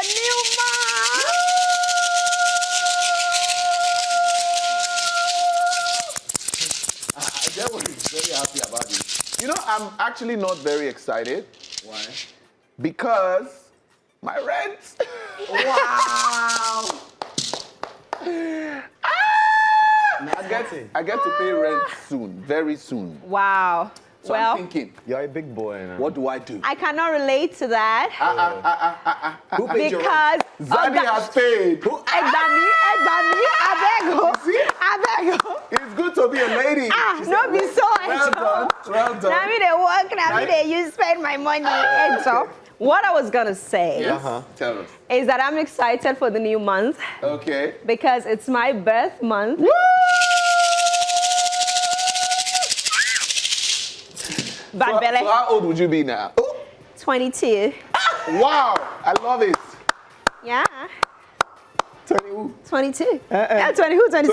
a new month. Ademoye is very happy about it. You know, I'm actually not very excited. Why? Because my rent. Wow! I get to pay rent soon, very soon. Wow. So well, I'm thinking, You're a big boy now. what do I do? I cannot relate to that Who paid your rent? because Zaddy has paid. Egbami, abego. It's good to be a lady. No be so. Well done, well done. Now me they work, now me they use spend my money. So, what I was gonna say Yes, tell us. is that I'm excited for the new month Okay. because it's my birth month. Bad So belly. how old would you be now? 22. Wow, I love it. Yeah. 22. 22. Yeah, 22.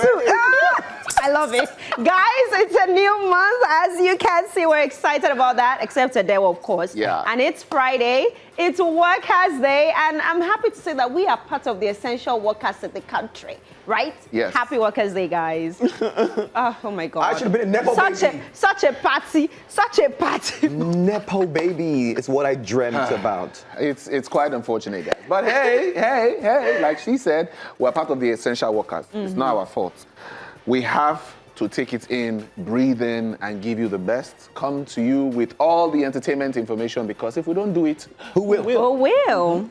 I love it. Guys, it's a new month. As you can see, we're excited about that, except today, of course. Yeah. And it's Friday. It's Workers' Day. And I'm happy to say that we are part of the essential workers in the country, right? Yes. Happy Workers' Day, guys. Oh my God. I should have been a Nepo baby. Such a party. Such a party. Nepo baby is what I dreamt about. It's quite unfortunate, guys. But hey, like she said, we're part of the essential workers. It's not our fault. We have to take it in, breathe in, and give you the best. Come to you with all the entertainment information, because if we don't do it, who will? Who will?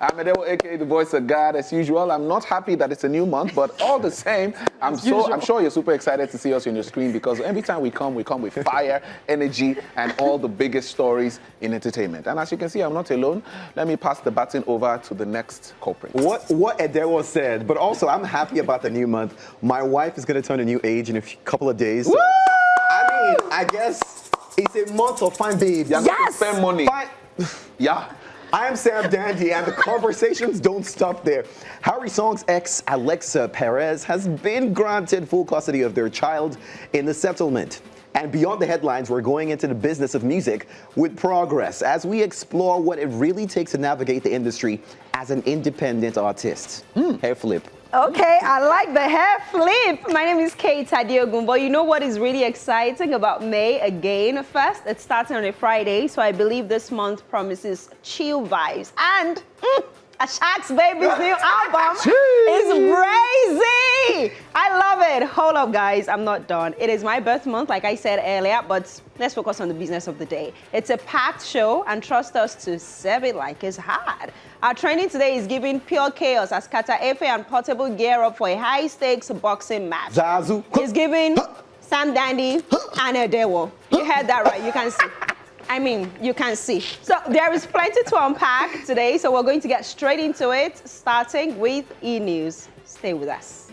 I'm Ademoye, aka the voice of God, as usual. I'm not happy that it's a new month, but all the same, I'm sure you're super excited to see us on your screen, because every time we come with fire, energy, and all the biggest stories in entertainment. And as you can see, I'm not alone. Let me pass the baton over to the next culprit. What Ademoye said, but also I'm happy about the new month. My wife is going to turn a new age in a couple of days. So, I mean, I guess it's a month of fine babes. You're going to spend money. Yeah. I am Sam Dandy, and the conversations don't stop there. Harry Song's ex, Alexa Perez, has been granted full custody of their child in the settlement. And beyond the headlines, we're going into the business of music with Progress as we explore what it really takes to navigate the industry as an independent artist. Hair flip. Okay, I like the hair flip. My name is Kate Adiogun, but you know what is really exciting about May again? First, it's starting on a Friday, so I believe this month promises chill vibes. And Ashak's Baby's new album is crazy. I love it. Hold up, guys. I'm not done. It is my birth month, like I said earlier, but let's focus on the business of the day. It's a packed show, and trust us to serve it like it's hot. Our training today is giving pure chaos as Kata Efe and Portable gear up for a high-stakes boxing match. Zazu. It's giving Sam Dandy and Ademoye. You heard that right. You can see. I mean, you can see. So there is plenty to unpack today, so we're going to get straight into it, starting with E-News. Stay with us.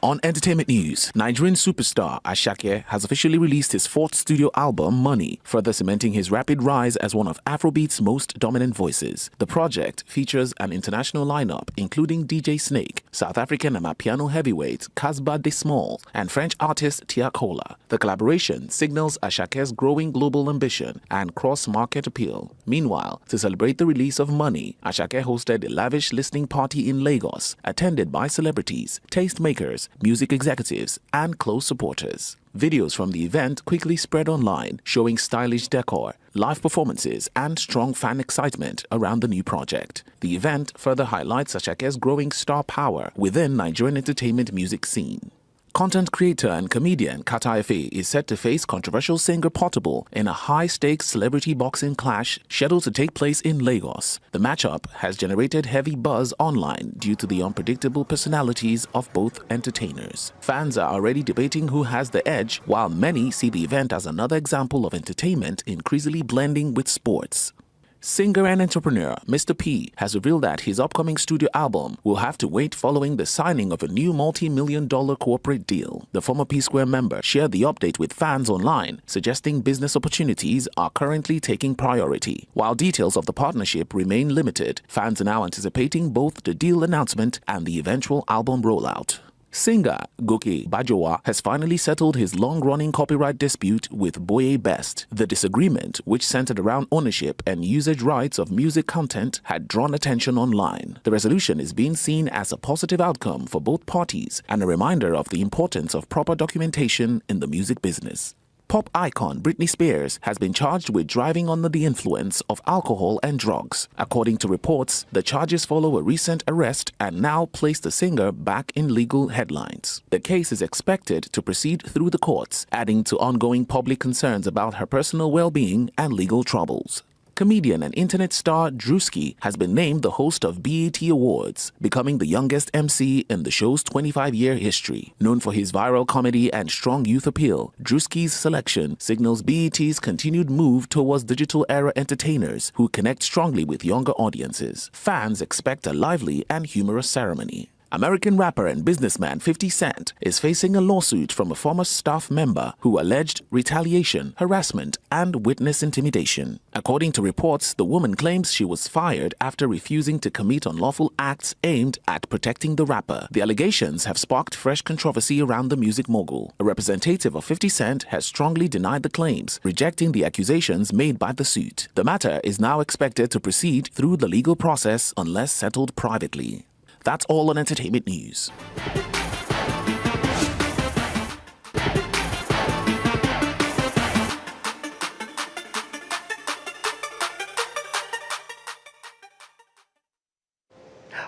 On entertainment news, Nigerian superstar Asake has officially released his fourth studio album, Money, further cementing his rapid rise as one of Afrobeat's most dominant voices. The project features an international lineup including DJ Snake, South African amapiano heavyweight Casbah De Small, and French artist Tia Kola. The collaboration signals Asake's growing global ambition and cross-market appeal. Meanwhile, to celebrate the release of Money, Asake hosted a lavish listening party in Lagos, attended by celebrities, tastemakers, music executives, and close supporters. Videos from the event quickly spread online, showing stylish decor, live performances, and strong fan excitement around the new project. The event further highlights Asake's growing star power within Nigerian entertainment music scene. Content creator and comedian Kata Efe is set to face controversial singer Portable in a high-stakes celebrity boxing clash scheduled to take place in Lagos. The matchup has generated heavy buzz online due to the unpredictable personalities of both entertainers. Fans are already debating who has the edge, while many see the event as another example of entertainment increasingly blending with sports. Singer and entrepreneur Mr. P has revealed that his upcoming studio album will have to wait following the signing of a new multi-million-dollar corporate deal. The former P-Square member shared the update with fans online, suggesting business opportunities are currently taking priority. While details of the partnership remain limited, fans are now anticipating both the deal announcement and the eventual album rollout. Singer Goke Bajowa has finally settled his long-running copyright dispute with Boye Best. The disagreement, which centered around ownership and usage rights of music content, had drawn attention online. The resolution is being seen as a positive outcome for both parties and a reminder of the importance of proper documentation in the music business. Pop icon Britney Spears has been charged with driving under the influence of alcohol and drugs. According to reports, the charges follow a recent arrest and now place the singer back in legal headlines. The case is expected to proceed through the courts, adding to ongoing public concerns about her personal well-being and legal troubles. Comedian and internet star Drewski has been named the host of BET Awards, becoming the youngest MC in the show's 25-year history. Known for his viral comedy and strong youth appeal, Drewski's selection signals BET's continued move towards digital-era entertainers who connect strongly with younger audiences. Fans expect a lively and humorous ceremony. American rapper and businessman 50 Cent is facing a lawsuit from a former staff member who alleged retaliation, harassment, and witness intimidation. According to reports, the woman claims she was fired after refusing to commit unlawful acts aimed at protecting the rapper. The allegations have sparked fresh controversy around the music mogul. A representative of 50 Cent has strongly denied the claims, rejecting the accusations made by the suit. The matter is now expected to proceed through the legal process unless settled privately. That's all on entertainment news.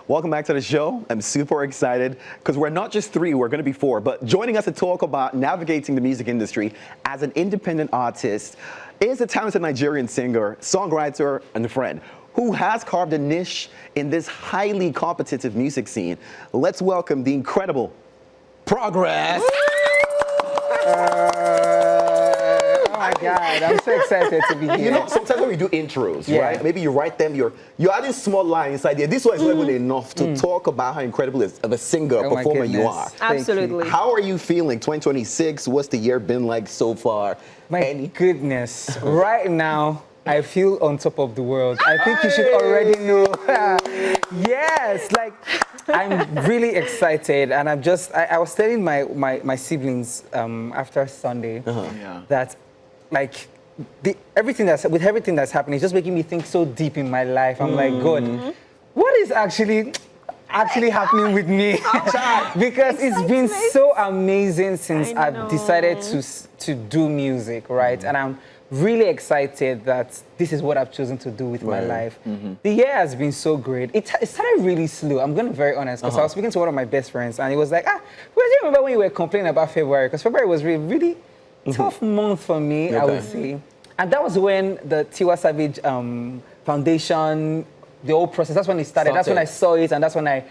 Welcome back to the show. I'm super excited because we're not just three, we're going to be four. But joining us to talk about navigating the music industry as an independent artist is a talented Nigerian singer, songwriter, and a friend who has carved a niche in this highly competitive music scene. Let's welcome the incredible Progress. Oh my God, I'm so excited to be here. You know, sometimes when we do intros, right? Maybe you write them, you're adding small lines inside there. This one is not even enough to talk about how incredible of a singer, performer you are. Absolutely. How are you feeling? 2026, what's the year been like so far? My goodness, right now, I feel on top of the world. I think you should already know. Yes, like, I'm really excited, and I was telling my siblings after Sunday that, like, everything that's happening is just making me think so deep in my life. I'm like, God, what is actually happening with me? Because it's been so amazing since I've decided to do music, right? And I'm really excited that this is what I've chosen to do with my life. The year has been so great. It started really slow, I'm going to be very honest, because I was speaking to one of my best friends, and he was like, do you remember when you were complaining about February? Because February was really tough month for me, I would say. And that was when the Tiwa Savage Foundation, the whole process, that's when it started. That's when I saw it, and that's when I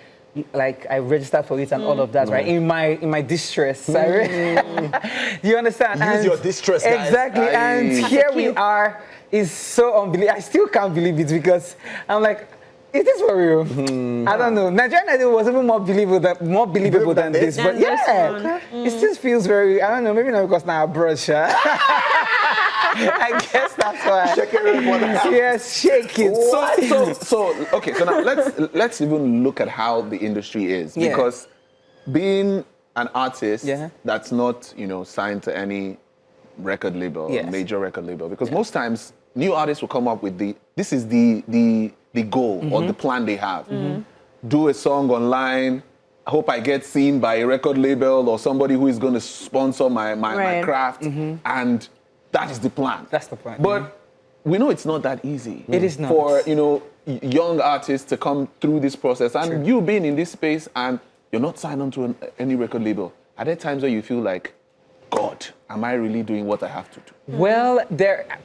registered for it and all of that, right? In my distress. You understand? Use your distress, guys. Exactly. And here we are. It's so unbelievable. I still can't believe it because I'm like, is this for real? I don't know. Nigerian Idol was even more believable than this. But yeah, it still feels very, I don't know, maybe not because now I brush. I guess that's why. Shake it. Yes, shake it. So now let's even look at how the industry is, because being an artist that's not, signed to any record label, major record label, because most times new artists will come up with this is the goal or the plan they have. Do a song online. I hope I get seen by a record label or somebody who is going to sponsor my craft, and that is the plan. That's the plan. But we know it's not that easy. It is not. For, young artists to come through this process. And you being in this space and you're not signed on to any record label, are there times where you feel like, God, am I really doing what I have to do? Well,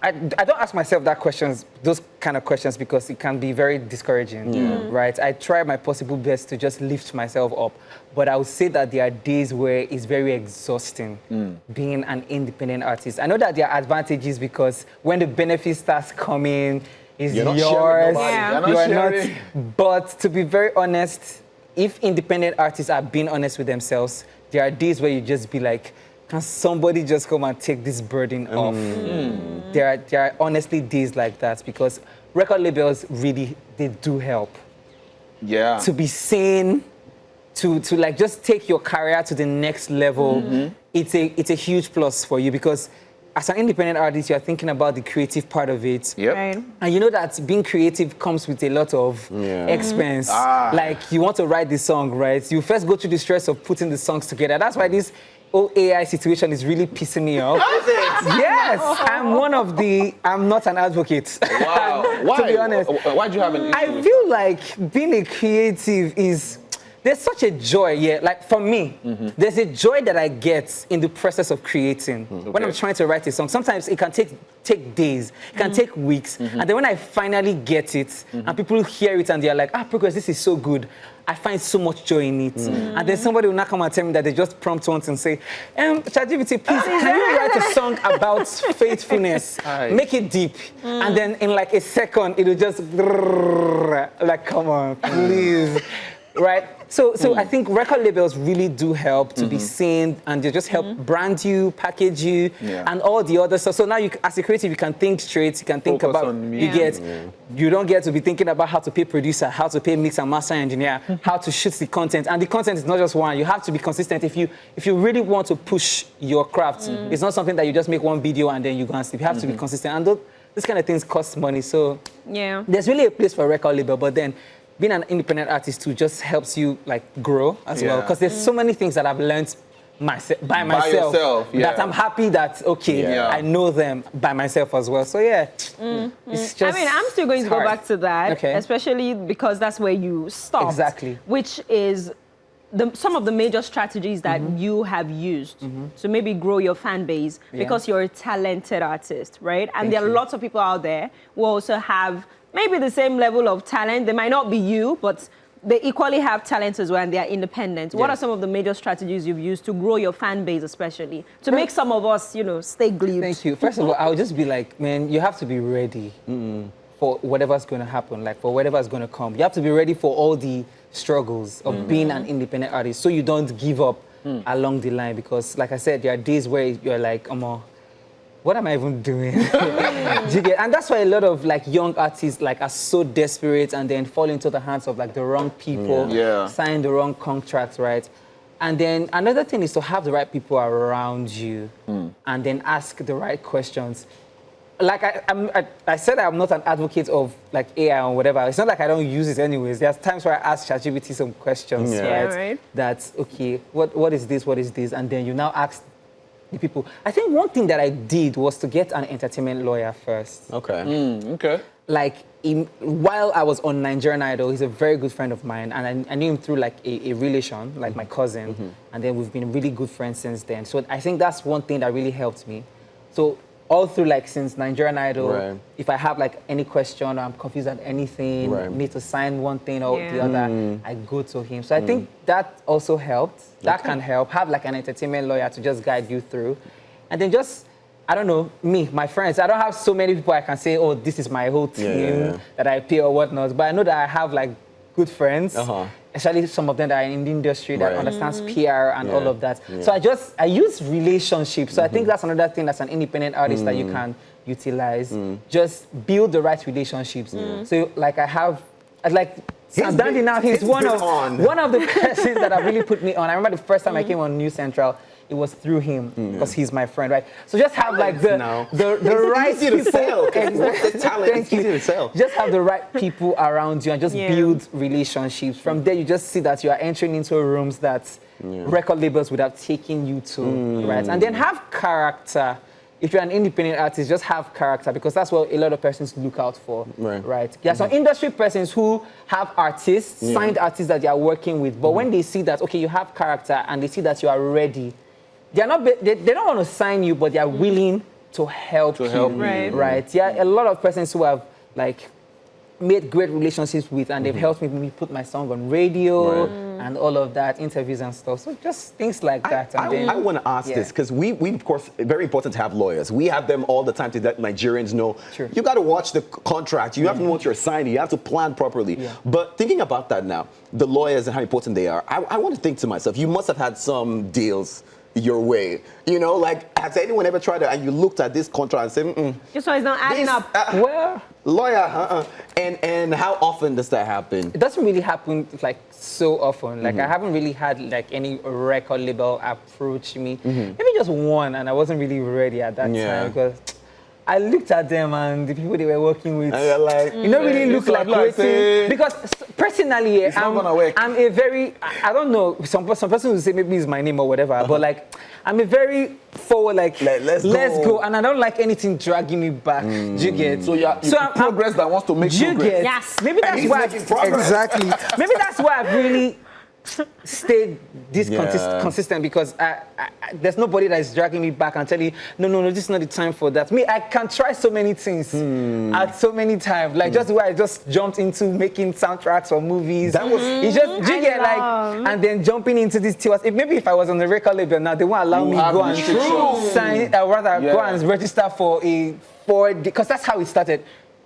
I don't ask myself those kind of questions, because it can be very discouraging, right? I try my possible best to just lift myself up, but I would say that there are days where it's very exhausting being an independent artist. I know that there are advantages, because when the benefit starts coming, it's yours. You are not. But to be very honest, if independent artists are being honest with themselves, there are days where you just be like, can somebody just come and take this burden off? There are honestly days like that, because record labels really, they do help. Yeah. To be seen, to like just take your career to the next level, it's a huge plus for you, because as an independent artist, you're thinking about the creative part of it. Yep. Right. And you know that being creative comes with a lot of expense. Like, you want to write the song, right? You first go through the stress of putting the songs together. That's why this whole AI situation is really pissing me off. Yes, I'm not an advocate. Wow. Why? To be honest. Why do you have an issue I with feel like being a creative is, there's such a joy, like for me, there's a joy that I get in the process of creating. When I'm trying to write a song, sometimes it can take days, it can take weeks, and then when I finally get it, and people hear it and they're like, Progress, this is so good, I find so much joy in it. And then somebody will not come and tell me that they just prompt once and say, ChatGPT, please, can you write a song about faithfulness? Make it deep. And then in like a second, it'll just, like, come on, please. Right? So I think record labels really do help to be seen, and they just help brand you, package you, and all the other stuff. So now, you, as a creative, you can think straight, you can think Focus about, on me. you don't get to be thinking about how to pay producer, how to pay mix and master engineer, how to shoot the content. And the content is not just one, you have to be consistent. If you really want to push your craft, it's not something that you just make one video and then you go and sleep. You have to be consistent. And those kind of things cost money. So there's really a place for a record label, but then being an independent artist too just helps you like grow as well, because there's so many things that I've learned by myself that I'm happy that I know them by myself as well. So it's just, I mean, I'm still going to go back to that, Okay. especially because that's where you stopped. Exactly. Which is some of the major strategies that you have used to maybe grow your fan base, because you're a talented artist, right? And there are lots of people out there who also have maybe the same level of talent. They might not be you, but they equally have talent as well, and they are independent. What are some of the major strategies you've used to grow your fan base, especially to make some of us, stay glued? Thank you. First of all, I would just be like, man, you have to be ready for whatever's going to happen, like for whatever's going to come. You have to be ready for all the struggles of being an independent artist, so you don't give up along the line. Because, like I said, there are days where you're like, what am I even doing? Do you get? And that's why a lot of like young artists like are so desperate and then fall into the hands of like the wrong people, sign the wrong contracts, right? And then another thing is to have the right people around you and then ask the right questions. Like I said, I'm not an advocate of like AI or whatever. It's not like I don't use it anyways. There's times where I ask ChatGPT some questions, right? That's okay. What is this? What is this? And then you now ask the people. I think one thing that I did was to get an entertainment lawyer first. Okay. Like while I was on Nigerian Idol, he's a very good friend of mine, and I knew him through like a relation, like my cousin, and then we've been really good friends since then. So I think that's one thing that really helped me. So all through like since Nigerian Idol, if I have like any question or I'm confused at anything, need to sign one thing or the other, I go to him. So I think that also helped. That can help. Have like an entertainment lawyer to just guide you through. And then just, I don't know, my friends, I don't have so many people I can say, oh, this is my whole team that I pay or whatnot. But I know that I have like good friends, especially some of them that are in the industry that understands PR and all of that. So I use relationships. So I think that's another thing as an independent artist that you can utilize. Just build the right relationships. So like Dandy now, he's one of the persons that have really put me on. I remember the first time I came on News Central, it was through him because he's my friend, right? So just have like the right people. To sell, Thank you. Easy to sell. Just have the right people around you and just build relationships. From there, you just see that you are entering into rooms that record labels would have taken you to, right? And then have character. If you're an independent artist, just have character, because that's what a lot of persons look out for, right? There are some industry persons who have artists, signed artists that they are working with, but when they see that, okay, you have character and they see that you are ready, they don't want to sign you, but they are willing to help you, right? Yeah, a lot of persons who have like made great relationships with, and they've helped me put my song on radio and all of that, interviews and stuff. So just things like that. I want to ask this, because we, of course, very important to have lawyers. We have them all the time to let Nigerians know, you got to watch the contract. You have to know what you're signing. You have to plan properly. But thinking about that now, the lawyers and how important they are, I want to think to myself, you must have had some deals your way? You know, like, has anyone ever tried to, and you looked at this contract and said, Just so it's not adding up. Well, lawyer, and how often does that happen? it doesn't really happen like so often. Like I haven't really had like any record label approach me. Maybe just one, and I wasn't really ready at that time because I looked at them and the people they were working with. And you're like, you don't really look like waiting. Because personally, I'm a very, I don't know, some person will say maybe it's my name or whatever, but like, I'm a very forward, like, let's go. And I don't like anything dragging me back. Do you get? So you're progress that wants to make progress. Get? Yes. Maybe that's why, exactly. Maybe that's why I've really stayed this consistent, because there's nobody that is dragging me back and telling no, this is not the time for that. Me, I can try so many things at so many times. Like just where I just jumped into making soundtracks for movies. That was and then jumping into these tours. Maybe if I was on the record label now, they won't allow me to go and sign, go and register for a 4D, because that's how it started.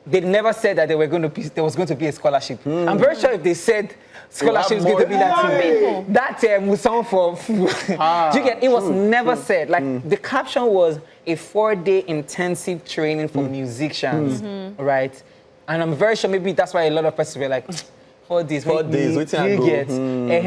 They never said that there was going to be a scholarship. I'm very sure if they said scholarship is going to be that was sound for. Do you get? It was never said. Like the caption was a 4-day intensive training for musicians, right? And I'm very sure maybe that's why a lot of persons were like, 4 days, what you get?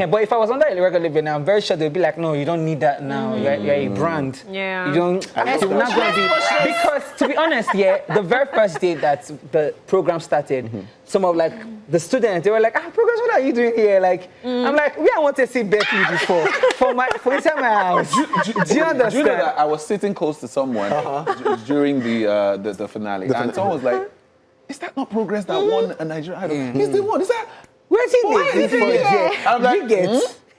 But if I was under a record label now, I'm very sure they'll be like, no, you don't need that now. You're a brand. Yeah. You don't. It's not going to be, because to be honest, the very first day that the program started, some of like the students, they were like, programs, what are you doing here? Like, I'm like, I want to see Berkeley before for inside my house. Do you understand? Do you know that I was sitting close to someone during the finale, and someone was like, is that not progress that won a Nigerian Idol? He's the one. Is that? Where's he? Why is he doing it? I'm like,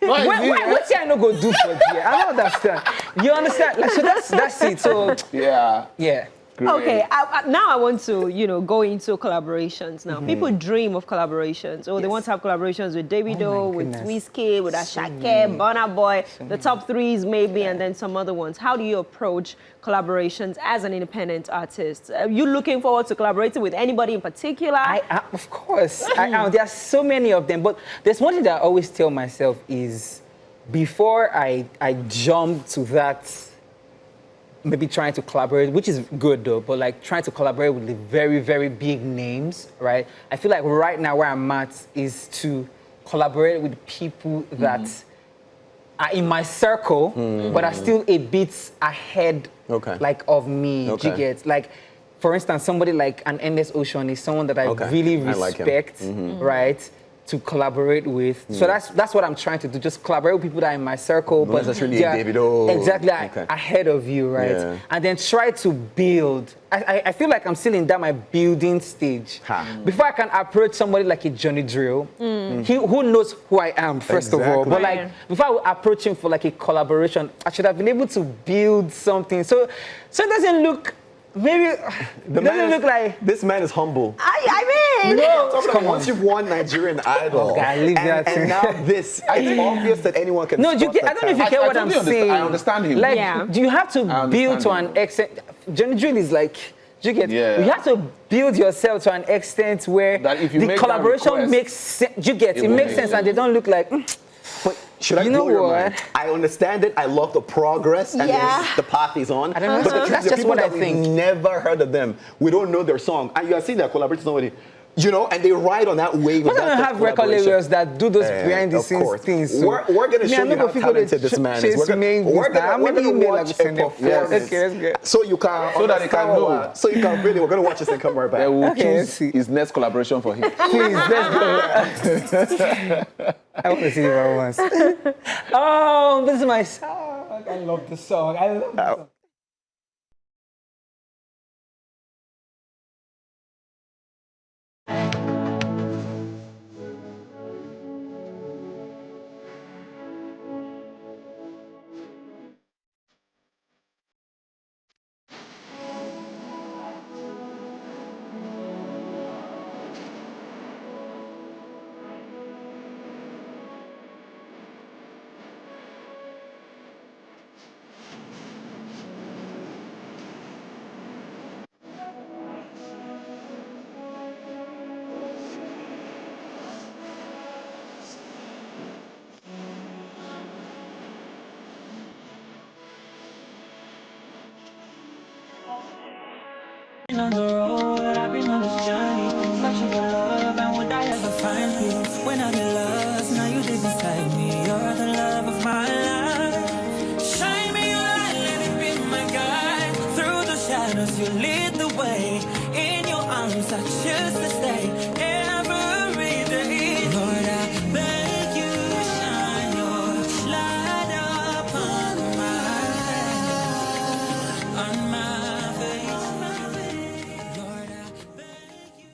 what's he no go do for there? I don't understand. You understand? Like, so that's it. So yeah. Great. Okay, now I want to, go into collaborations now. People dream of collaborations. They want to have collaborations with Davido, with Wizkid, with Ashake, Burna Boy, the top threes maybe, and then some other ones. How do you approach collaborations as an independent artist? Are you looking forward to collaborating with anybody in particular? Of course. There are so many of them, but there's one thing that I always tell myself is, before I jump to that, maybe trying to collaborate, which is good though, but like trying to collaborate with the very, very big names, right? I feel like right now where I'm at is to collaborate with people that are in my circle, but are still a bit ahead like of me. Do you get? Like, for instance, somebody like an Endless Ocean is someone that I really respect, right? To collaborate with. So that's what I'm trying to do, just collaborate with people that are in my circle, but necessarily Davido. Exactly ahead of you, right? Yeah. And then try to build. I feel like I'm still in my building stage. Before I can approach somebody like a Johnny Drill, who knows who I am, first of all. But like, before I approach him for like a collaboration, I should have been able to build something. So it doesn't look, maybe it doesn't look like. This man is humble. I mean, come on. Once you've won Nigerian Idol, and now this, it's obvious that anyone can. No, I don't know if you get what I'm saying. I understand him. Like, do you have to build to an extent? Johnny Drill is like, do you get? You have to build yourself to an extent where the collaboration makes sense. You get? It makes sense, and they don't look like. But should I blow your mind? I understand it. I love the progress and the path he's on. I don't know. But That's just what I think. We've never heard of them. We don't know their song. And you have seen that collaboration with somebody, and they ride on that wave. We're gonna have record labels that do those behind the scenes things. So we're gonna show you how talented this man is. We're gonna watch a performance. So you can, so that they can know. So you can really. We're gonna watch this and come right back. They will choose his next collaboration for him. Please, let's go. I want to see it once. Oh, this is my song. I love the song. I love the song. been on the road, I've been on this journey, searching for love, and would I ever find peace? When I'm in love, now you live beside me, you're the love of my life. Shine me your light, let it be my guide. Through the shadows, you lead the way. In your arms, I choose to stay every day. Lord, I beg you, shine your light upon my face, on my face. Lord, I beg you.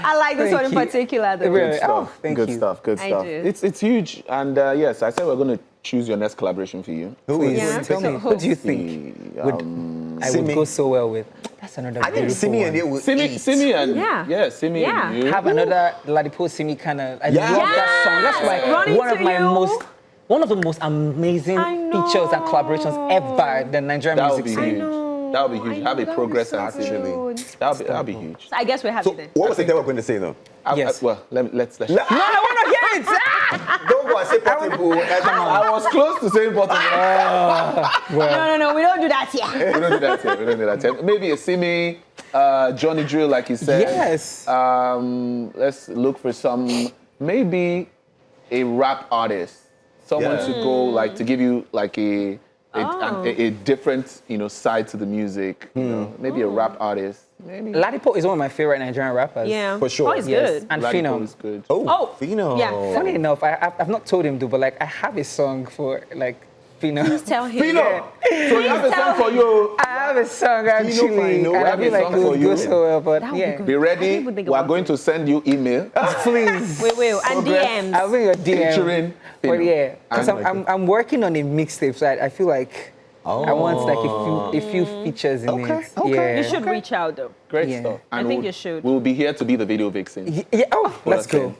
I like this one in particular. Though. Really? Good stuff. Oh, thank good you. stuff. Good I stuff. do. It's huge. And yes, I said we're going to choose your next collaboration for you. Please Yeah. tell me, So who do you think I would Simi. go so well with? That's another I think beautiful Simi one. and it will Simi and Yeah. Simi Yeah. and you. Have another Ladipo Simi kind of. I Yeah. love that song. That's like Running one of to my You. one of the most amazing I know. features and collaborations ever in the Nigerian That would music be scene. huge. know. That would be huge. I Have know, a that progress would be so actually. good. That would be huge. So I guess we're happy So then. what was the thing we're going to say though? Yes. Well, let's. No, I want to hear it. Don't go and say portable. I was close to saying bottom. No, we don't do that here. We don't do that here. We don't do that here. Maybe a Simi, Johnny Drill, like you said. Yes. Let's look for some, maybe a rap artist, someone Yeah. to go like to give you like a different side to the music. You know, maybe a rap artist. Maybe Ladipo is one of my favorite Nigerian rappers. Yeah. For sure. Oh, he's Yes. good. And Ladipo Phenom. is good. Oh, Fino. yeah. Funny enough, I've not told him to, but like I have a song for like Phenom. Tell him. Fino. So you have a song for you. I have a song actually, Fino, and I have a feel like song it for would you. go so well, but That would be yeah. good. Be I ready. didn't even think We are about going to send you email. Please. We will. And Progress. DMs. I'll be your DM. Featuring But Phenom. yeah, because And- I'm working on a mixtape, so I feel like I want like a few features in it. Yeah. You should reach out though. Great Yeah. stuff. I think you should. We'll be here to be the video vixen. Yeah. Oh, let's Okay. go.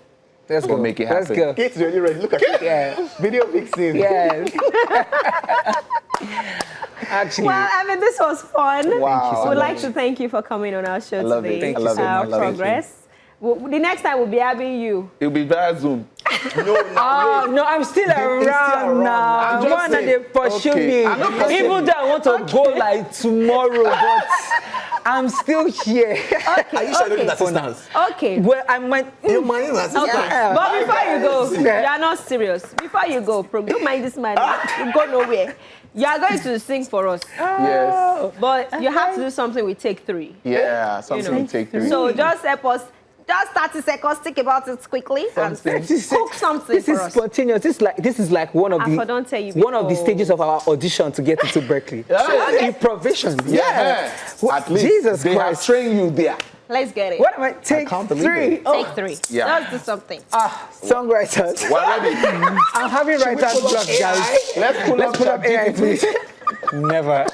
Let's We'll go. make it Let's happen. go. Kate's really ready. Look at it. Yeah. Video mixing. Yes. Actually, Well, I mean, this was fun. Wow. We would like to thank you for coming on our show love today. it. Thank you so much. Progress. The next time we'll be having you. It'll be via Zoom. oh no, I'm still around now. I'm just One of saying. they pursue Okay. me. I'm not pursuing Even though I want to go like tomorrow, but I'm still here. Are you sure you need assistance? Okay. Well, I might. You mind assistance? Yeah. But before you go, Yeah. you are not serious. Before you go, don't mind this man. You go nowhere. You are going to sing for us. Yes. But you have to do something with take 3. Yeah, something know. we take through. So just help us. Just 30 seconds, think about it quickly and cook something This for is us. spontaneous. This is like one of I don't tell you one of the before. stages of our audition to get into Berkeley. So improvisation. yeah. Well, At least Jesus they have Christ. trained you there. Let's get it. What am I? Take can't believe 3. it. Take 3. Yeah. Let's do something. Songwriters. We're ready. I'm having writers pull up block, AI? guys. Let's pull Let's up put up AI, ChatGPT. please. Never.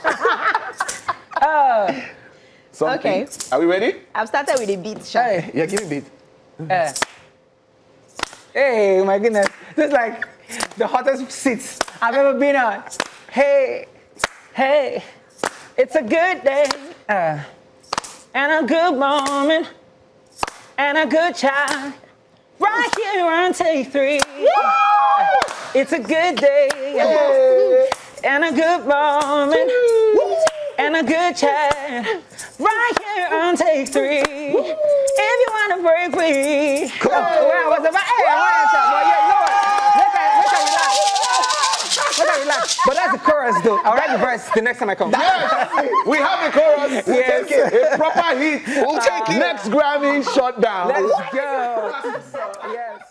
Something. Okay. Are we ready? I've started with a beat. Sha. Hey, Yeah, give me a beat. hey, my goodness. This is like the hottest seats I've ever been on. Hey, hey, it's a good day and a good moment and a good time. Right here on take 3. It's a good day and a good moment and a good chat. Right here on take 3. If you wanna break free. Where I was about, hey, I want to talk. But yeah, you know what? Let that relax. But that's the chorus though. I'll write the verse the next time I come. Yes. We have the chorus. We'll Yes. take it. A proper hit. We'll take it. Next Grammy shut down. Let's go. Yes.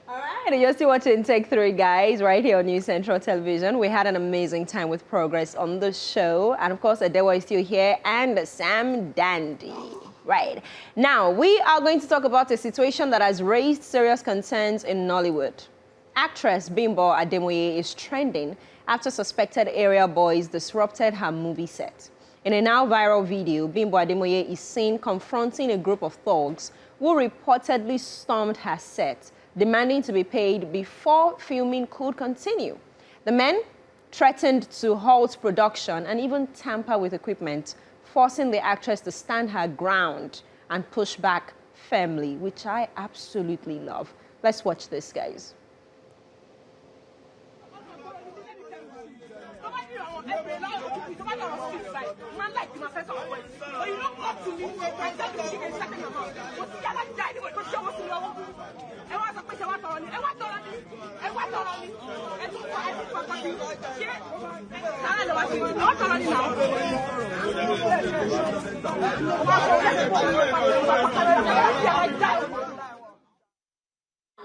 All right, you're still watching Take 3, guys, right here on News Central Television. We had an amazing time with Progress on the show. And of course, Adewa is still here and Sam Dandy. Right. Now, we are going to talk about a situation that has raised serious concerns in Nollywood. Actress Bimbo Ademoye is trending after suspected area boys disrupted her movie set. In a now viral video, Bimbo Ademoye is seen confronting a group of thugs who reportedly stormed her set, demanding to be paid before filming could continue. The men threatened to halt production and even tamper with equipment, forcing the actress to stand her ground and push back firmly, which I absolutely love. Let's watch this, guys.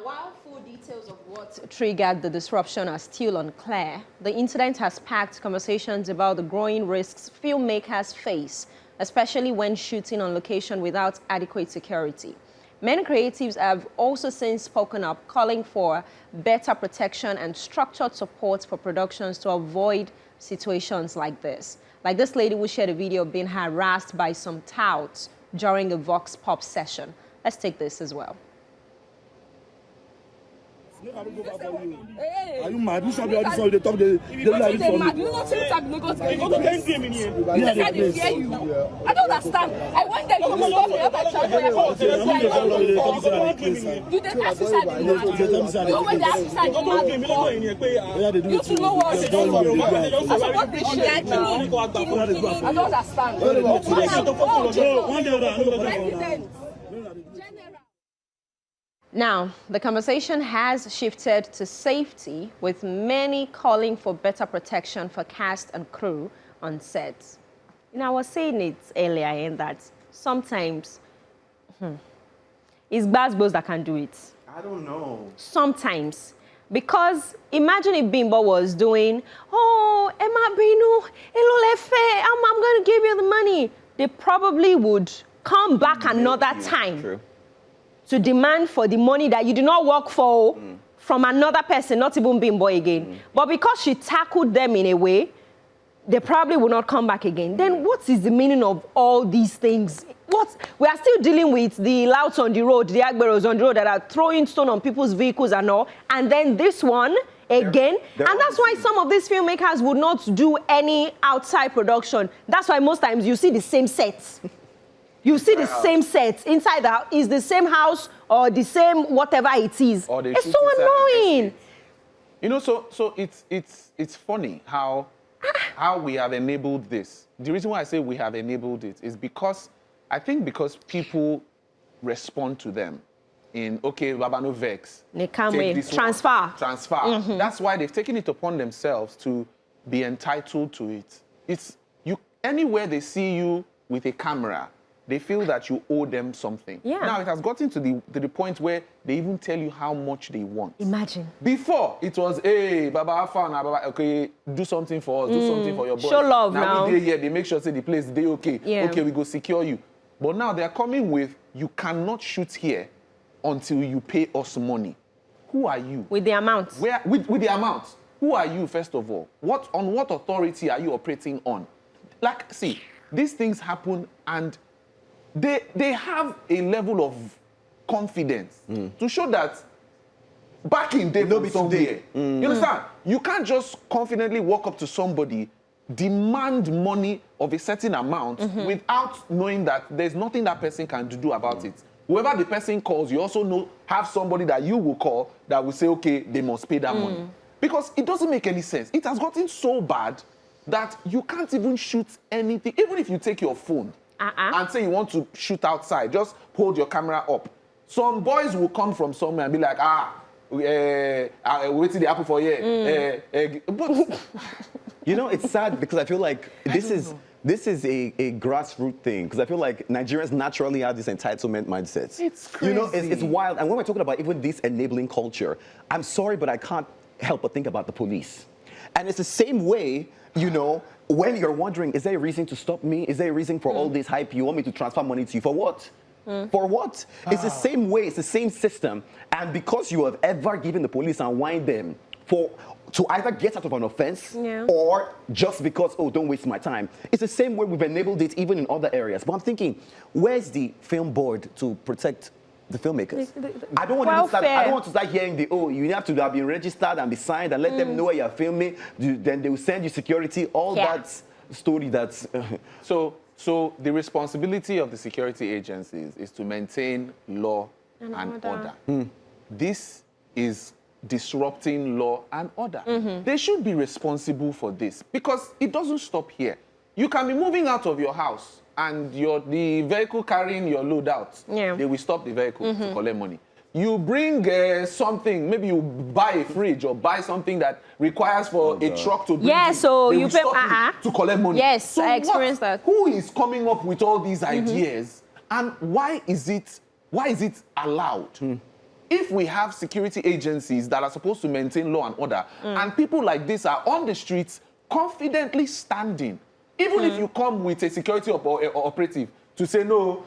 While full details of what triggered the disruption are still unclear, the incident has sparked conversations about the growing risks filmmakers face, especially when shooting on location without adequate security. Many creatives have also since spoken up, calling for better protection and structured support for productions to avoid situations like this. Like this lady who shared a video of being harassed by some touts during a Vox Pop session. Let's take this as well. Are you mad? You should be on this one. They talk. They like for me. You not say tag Lagos. I don't understand. I went there. You stop me. I you the taxi side. You went there outside. You should know what they do. What they should. I don't understand. Now, the conversation has shifted to safety, with many calling for better protection for cast and crew on sets. You know, I was saying it earlier in that sometimes it's Gbazgbos that can do it. I don't know. Sometimes. Because imagine if Bimbo was doing, oh, Emma Binu, I'm going to give you the money. They probably would come back another time. True. To demand for the money that you did not work for from another person, not even Bimbo again. But because she tackled them in a way, they probably will not come back again. Then what is the meaning of all these things? We are still dealing with the louts on the road, the Agberos on the road that are throwing stone on people's vehicles and all. And then this one again. And that's why some of these filmmakers would not do any outside production. That's why most times you see the same sets. You see the same sets inside the house, is the same house or the same whatever it is. It's so annoying. You know, so it's funny how we have enabled this. The reason why I say we have enabled it is because because people respond to them in Babano Vex. Transfer. That's why they've taken it upon themselves to be entitled to it. Anywhere they see you with a camera, they feel that you owe them something. Yeah. Now, it has gotten to the point where they even tell you how much they want. Imagine. Before, it was, hey, Baba, Baba, okay, do something for us, do something for your boys. Show love now. We here, they make sure, say, the place, they okay. Yeah. Okay, we go secure you. But now they're coming with, you cannot shoot here until you pay us money. Who are you? With the amount. With the amount. Who are you, first of all? On what authority are you operating on? Like, see, these things happen and they have a level of confidence to show that back in day, somewhere. You understand? You can't just confidently walk up to somebody, demand money of a certain amount without knowing that there's nothing that person can do about it. Whoever the person calls, you also have somebody that you will call that will say, okay, they must pay that money. Because it doesn't make any sense. It has gotten so bad that you can't even shoot anything. Even if you take your phone and say you want to shoot outside, just hold your camera up. Some boys will come from somewhere and be like, wait till the apple for here. But you know, it's sad because I feel like this is a grassroots thing, because I feel like Nigerians naturally have this entitlement mindset. It's crazy. You know, it's wild. And when we're talking about even this enabling culture, I'm sorry, but I can't help but think about the police. And it's the same way, you know, when you're wondering, is there a reason to stop me? Is there a reason for all this hype? You want me to transfer money to you? For what? For what? It's the same way. It's the same system. And because you have ever given the police and whined them to either get out of an offense or just because, oh, don't waste my time. It's the same way we've enabled it even in other areas. But I'm thinking, where's the film board to protect The filmmakers. I don't want to start. I don't want to start hearing you have to have been registered and be signed and let them know where you're filming. Then they will send you security. All that story. That's so the responsibility of the security agencies is to maintain law and order. This is disrupting law and order. They should be responsible for this because it doesn't stop here. You can be moving out of your house and the vehicle carrying your load out. They will stop the vehicle to collect money. You bring something, maybe you buy a fridge or buy something that requires for a truck to bring so they you will pay stop you to collect money. Yes, so I experienced that. Who is coming up with all these ideas and why is it allowed? If we have security agencies that are supposed to maintain law and order, and people like this are on the streets confidently standing, even if you come with a security operative to say, no,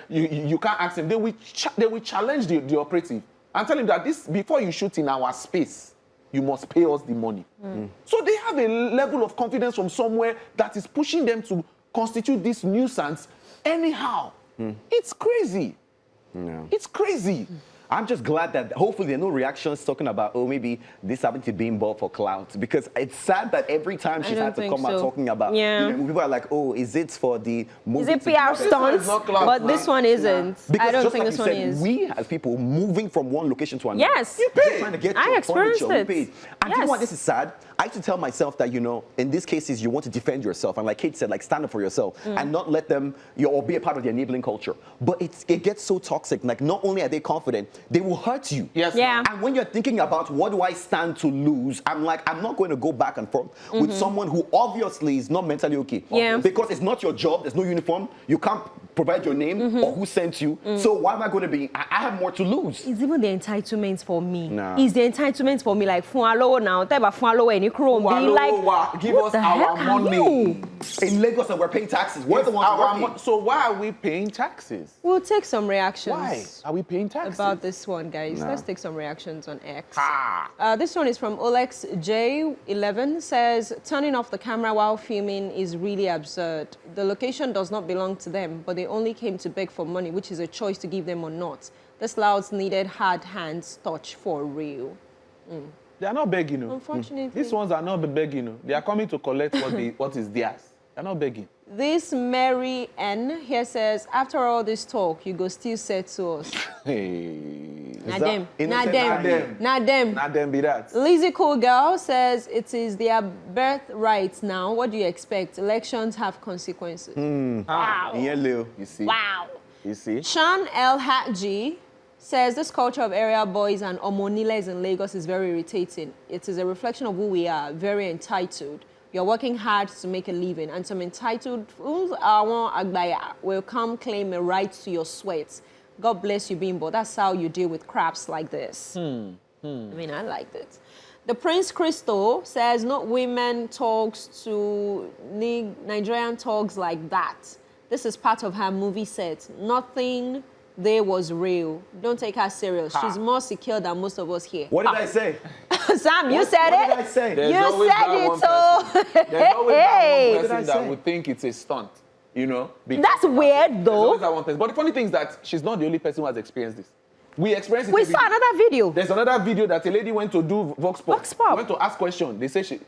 you can't ask them, they will challenge the operative and tell him that before you shoot in our space, you must pay us the money. So they have a level of confidence from somewhere that is pushing them to constitute this nuisance anyhow. It's crazy. It's crazy. I'm just glad that hopefully there are no reactions talking about, maybe this happened to Bimbo for clout. Because it's sad that every time she's had to come out talking about, people are like, is it for the movie? Is it PR stunts? But this one isn't. I don't think this one is. We as people moving from one location to another. Yes. You pay. Trying to get I experienced it. And you know what, this is sad. I used to tell myself that, in these cases, you want to defend yourself. And like Kate said, stand up for yourself and not let them, or be a part of the enabling culture. But it gets so toxic. Like, not only are they confident, they will hurt you. Yes. Yeah. And when you're thinking about what do I stand to lose, I'm like, I'm not going to go back and forth with someone who obviously is not mentally okay. Yeah. Because it's not your job, there's no uniform, you can't provide your name or who sent you. So why am I going to be, I have more to lose. It's even the entitlements for me. Nah. It's the entitlements for me, like, Fualo now, Fualo any chrome, be like, give what us the our heck are money. you? In Lagos and we're paying taxes. We're the ones working. So why are we paying taxes? We'll take some reactions. Why are we paying taxes? About this one, guys. Let's take some reactions on X. Ah. This one is from Olex J11. Says, turning off the camera while filming is really absurd. The location does not belong to them, but they only came to beg for money, which is a choice to give them or not. This louds needed hard hands touch for real. They are not begging. Unfortunately. These ones are not begging. They are coming to collect what is theirs. They're not begging. This Mary N here says, after all this talk, you go still say to us. Hey. Not them. Not innocent them. Not them. Not them be that. Lizzie Cool Girl says, it is their birthright now. What do you expect? Elections have consequences. Wow. Yellow. You see? Wow. You see? Sean El Hadji says, this culture of area boys and omoniles in Lagos is very irritating. It is a reflection of who we are, very entitled. You're working hard to make a living, and some entitled fools will come claim a right to your sweat. God bless you, Bimbo. That's how you deal with craps like this. I mean, I liked it. The Prince Crystal says, not women talks to Nigerian talks like that. This is part of her movie set. Nothing there was real. Don't take her serious. She's more secure than most of us here. What did I say? Sam, you said it. What did I say? There's You always said that it, one so. person. There's always that one What did I person that say? would think it's a stunt, because That's weird, there's though. always that one person. But the funny thing is that she's not the only person who has experienced this. We experienced it. We every saw day. another video. There's another video that a lady went to do Vox Pop. Vox Pop. Went to ask questions. They say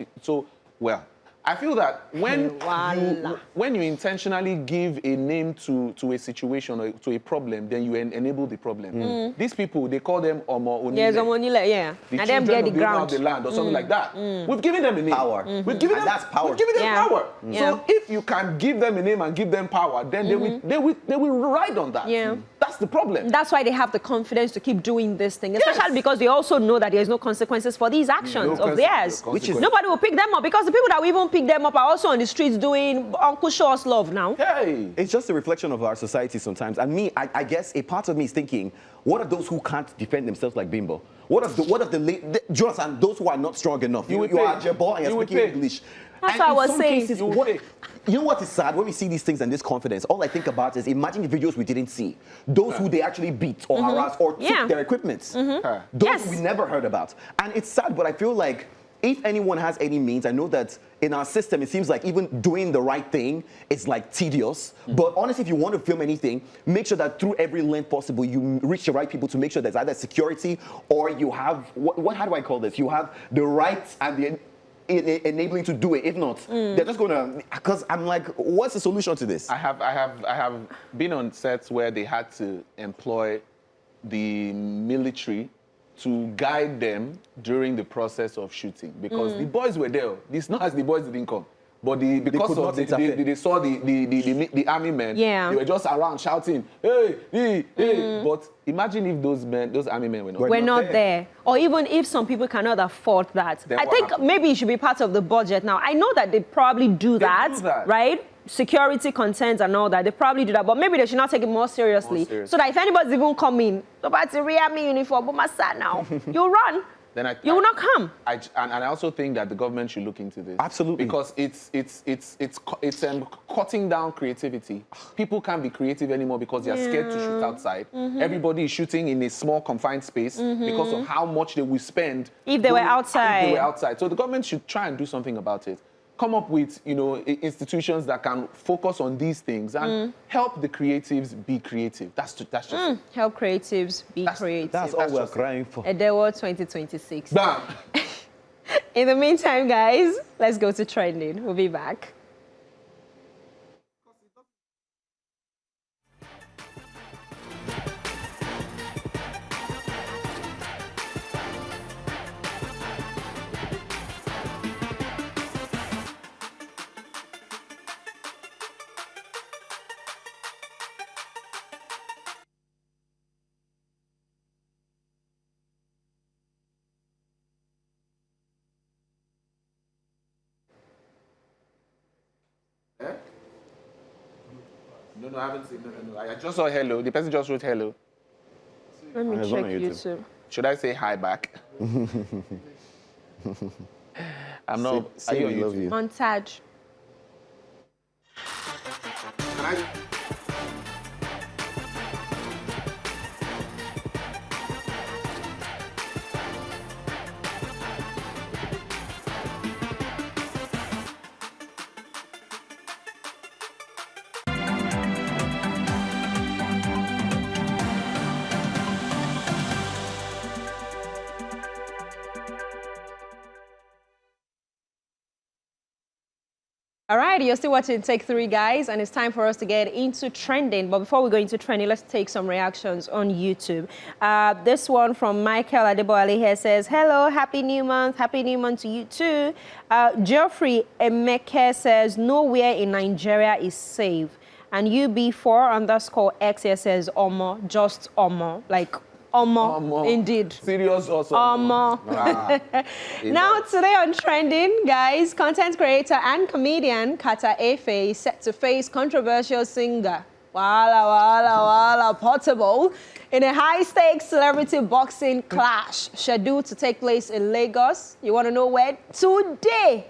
I feel that when you intentionally give a name to a situation or to a problem, then you enable the problem. These people, they call them Omo Onile. Yes, Omonile, yeah. The And them children get the of building out ground. the land or something like that. We've given them a name. Power. We've given And them, that's power. We've given them Yeah. power. Yeah. So if you can give them a name and give them power, then they will ride on that. Yeah. That's the problem. That's why they have the confidence to keep doing this thing, especially because they also know that there's no consequences for these actions of theirs. Which is Nobody will pick them up because the people that will even pick them up are also on the streets doing Uncle Show Us Love now. Hey. It's just a reflection of our society sometimes. And me, I guess a part of me is thinking, what are those who can't defend themselves like Bimbo? What of the Jonathan, those who are not strong enough? You are Jebo and you're speaking English. That's And what I in was some saying. cases, you know what is sad? When we see these things and this confidence, all I think about is imagine the videos we didn't see. Those who they actually beat or harassed or took their equipment. Those we never heard about. And it's sad, but I feel like if anyone has any means, I know that in our system, it seems like even doing the right thing is like tedious. But honestly, if you want to film anything, make sure that through every length possible, you reach the right people to make sure there's either security or you have, how do I call this? You have the rights and the enabling to do it. If not, they're just gonna, because I'm like, what's the solution to this? I have been on sets where they had to employ the military to guide them during the process of shooting because the boys were there. It's not as the boys didn't come, but because of they saw the army men, they were just around shouting, hey, hey, hey. But imagine if those army men were not there. Or even if some people cannot afford that. I think maybe it should be part of the budget now. I know that they probably do that, right? Security concerns and all that, they probably do that, but maybe they should not take it more seriously. So that if anybody's even coming, about the real me uniform, but my son now, you run. Then you will not come. And I also think that the government should look into this. Absolutely. Because it's cutting down creativity. People can't be creative anymore because they're scared to shoot outside. Everybody is shooting in a small confined space because of how much they will spend if they were outside. So the government should try and do something about it. Come up with, institutions that can focus on these things and help the creatives be creative. That's just it. Help creatives be creative. That's all we're crying for. Adewo 2026. Bam! In the meantime, guys, let's go to trending. We'll be back. No, I haven't seen no. I just saw hello. The person just wrote hello. Let me check YouTube. Should I say hi back? I'm not. Are you on YouTube? Montage. All right, you're still watching Take 3, guys, and it's time for us to get into trending. But before we go into trending, let's take some reactions on YouTube. This one from Michael Ademoye here says, hello, happy new month to you too. Geoffrey Emeke says, nowhere in Nigeria is safe. And UB4_X here says, Omo, just Omo, like Omo, indeed. Serious also. Omo. Now, today on Trending, guys, content creator and comedian Kata Efe is set to face controversial singer Wala Portable in a high-stakes celebrity boxing clash scheduled to take place in Lagos. You want to know where? Today.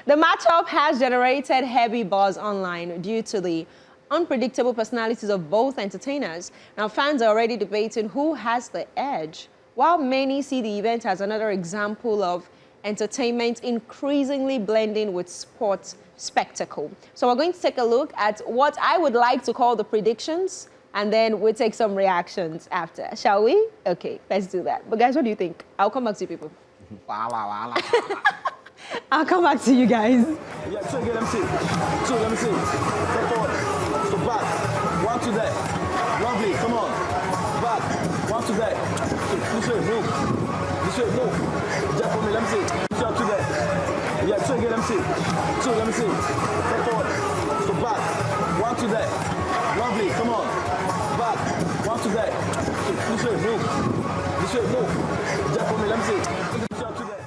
The matchup has generated heavy buzz online due to the unpredictable personalities of both entertainers. Now, fans are already debating who has the edge, while many see the event as another example of entertainment increasingly blending with sports spectacle. So we're going to take a look at what I would like to call the predictions, and then we'll take some reactions after. Shall we? Okay, let's do that. But guys, what do you think? I'll come back to you people. I'll come back to you guys. Yeah, two again, let me see. Step forward. So back. One to there. Lovely, come on. Back. One to there. This way, move. This way, move. Jump for me, let me see. Two up to there. Yeah, two again, let me see. Two, let me see. Step forward. So back. One to there. Lovely, come on. Back. One to there. This way, move. This way, move. Jump for me, let me see. Two up to there.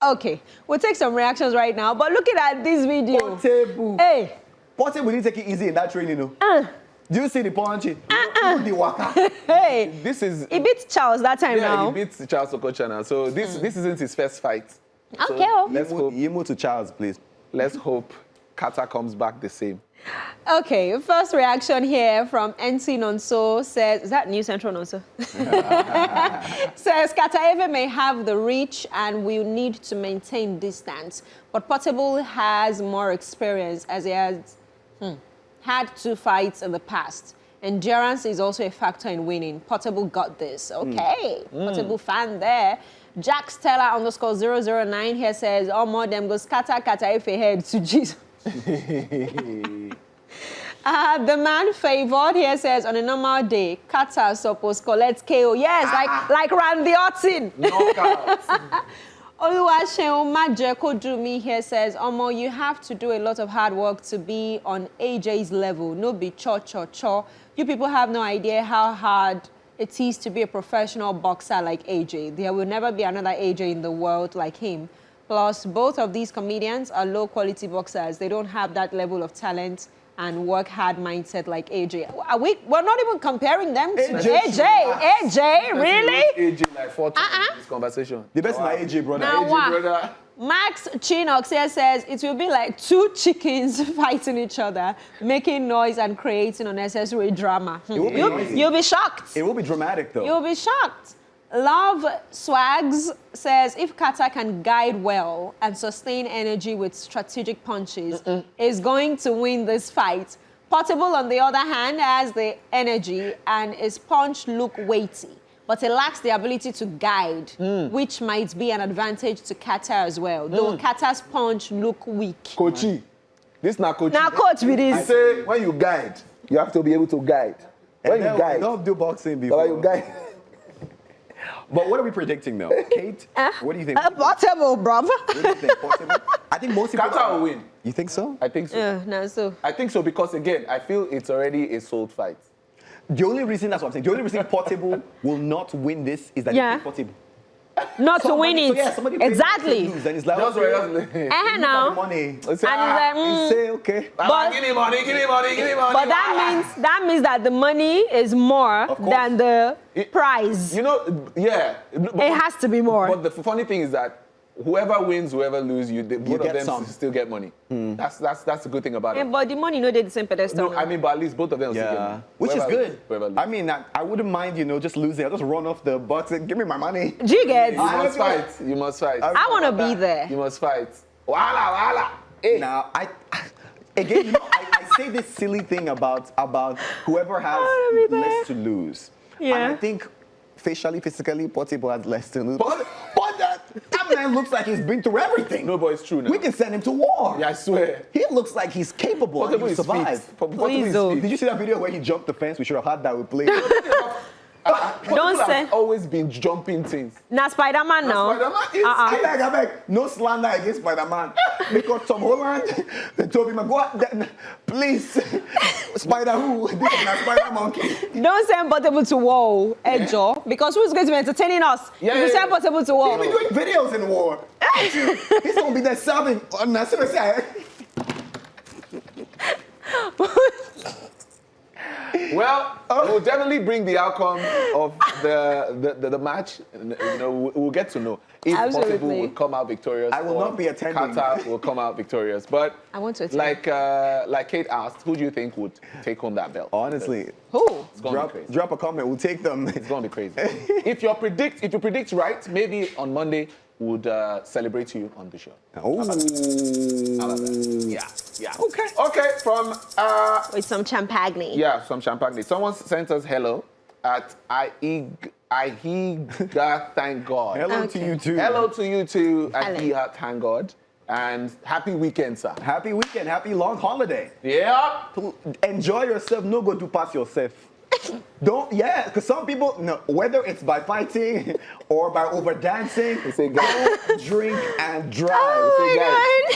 Okay, we'll take some reactions right now, but looking at this video. Portable. Hey. Portable, we need to take it easy in that training, no? Do you see the punching? The waka. Hey. This is. He beat Charles that time now. Yeah, he beat Charles Okocha now. So this isn't his first fight. Okay. So let's hope. You move to Charles, please. Let's hope Kata comes back the same. Okay, first reaction here from NC Nonso says, is that New Central Nonso? Says, Kataeve may have the reach and will need to maintain distance, but Portable has more experience as he has had 2 fights in the past. Endurance is also a factor in winning. Portable got this. Okay, Portable fan there. Jack Stella _009 here says, oh, more them go scatter Kataeve head to Jesus. The man favored here says, on a normal day, Kata suppose collect KO. Yes, like Randy Orton. Oluwaseun Majekodumi here says, Omo, you have to do a lot of hard work to be on AJ's level. No be cho. You people have no idea how hard it is to be a professional boxer like AJ. There will never be another AJ in the world like him. Plus, both of these comedians are low-quality boxers. They don't have that level of talent and work hard mindset like AJ. We're not even comparing them to AJ, really? AJ like 4 times in this conversation. The best is my AJ brother. Now, AJ brother. Max Chinox here says it will be like 2 chickens fighting each other, making noise and creating unnecessary drama. You'll be shocked. It will be dramatic though. You'll be shocked. Love Swags says if Kata can guide well and sustain energy with strategic punches, is going to win this fight. Portable, on the other hand, has the energy and his punch look weighty, but he lacks the ability to guide, which might be an advantage to Kata as well, though Kata's punch look weak. Coachy. This not coach. Now, coach with I this. say when you guide, you have to be able to guide. When you guide, Don't do boxing before. when you guide. But what are we predicting though? Kate, what do you think? Portable, bruv. What do you think? Possible? I think most people... Kata will win. You think so? I think so. So. I think so because again, I feel it's already a sold fight. The only reason, that's what I'm saying, the only reason Portable will not win this is that Yeah. it's Portable. Not to win it. So yeah, somebody pays Exactly. to lose, and it's like, Just okay, Now. the money. Let's say, And You say, okay. give me money, give me money, give me money. But that means that the money is more course. than the prize. You know, yeah. But, It has to be more. But the funny thing is that whoever wins, whoever loses, both of get them some. still get money. That's the good thing about Yeah, it. but the money, they're the same pedestal. No, I mean, but at least both of them still get money. Which is Whoever- good. whoever loses. I mean, I wouldn't mind, just losing. I'll just run off the box and give me my money. Do you get? You must fight. You must fight. I want to be there. You must fight. Wala. Hey. Now, again, I say this silly thing about whoever has wanna be there. less to lose. Yeah. And I think physically, Portable has less to lose. But that man looks like he's been through everything. No, but it's true now. We can send him to war. Yeah, I swear. He looks like he's capable and Portable he is survived. fit. Portable is Please, though. fit. Did you see that video where he jumped the fence? We should have had that with play. Don't say. I've always been jumping things. Now Spider-Man now. Spider-Man is I beg, no slander against Spider-Man. Because Tom Holland, they told him, go out there, please. Spider who? This is not Spider Monkey. Don't send Portable to war, Ejo, because who's going to be entertaining us? Yeah, if you yeah, send yeah. Portable to war. He'll be doing videos in war. He's going to be there serving. Well, we'll definitely bring the outcome of the match. We'll get to know if Absolutely. Portable will come out victorious. I will or not be attending. Kata will come out victorious. But I want to attend. like Kate asked, who do you think would take home that belt? Honestly, Who? It's gonna be crazy. drop a comment. We'll take them. It's gonna be crazy. If you predict right, maybe on Monday would celebrate you on the show. Oh. How about that? Yeah. Okay. From With some champagne. some champagne. Someone sent us hello at Aihiga, thank God. Hello Okay. to you too. Hello to you too, Hello. Aihiga, thank God. And happy weekend, sir. Happy weekend. Happy long holiday. Yeah. Enjoy yourself. No go to pass yourself. Because some people, whether it's by fighting or by over dancing, say, guys, don't drink and drive. Oh my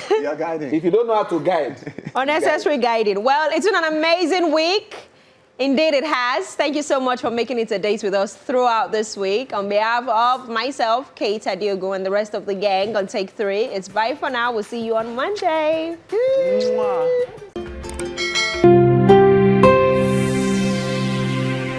God. You're guiding. if you don't know how to guide, Unnecessary guiding. Well, it's been an amazing week. Indeed, it has. Thank you so much for making it a date with us throughout this week. On behalf of myself, Kate Adiogo, and the rest of the gang on Take 3, it's bye for now. We'll see you on Monday. Mwah.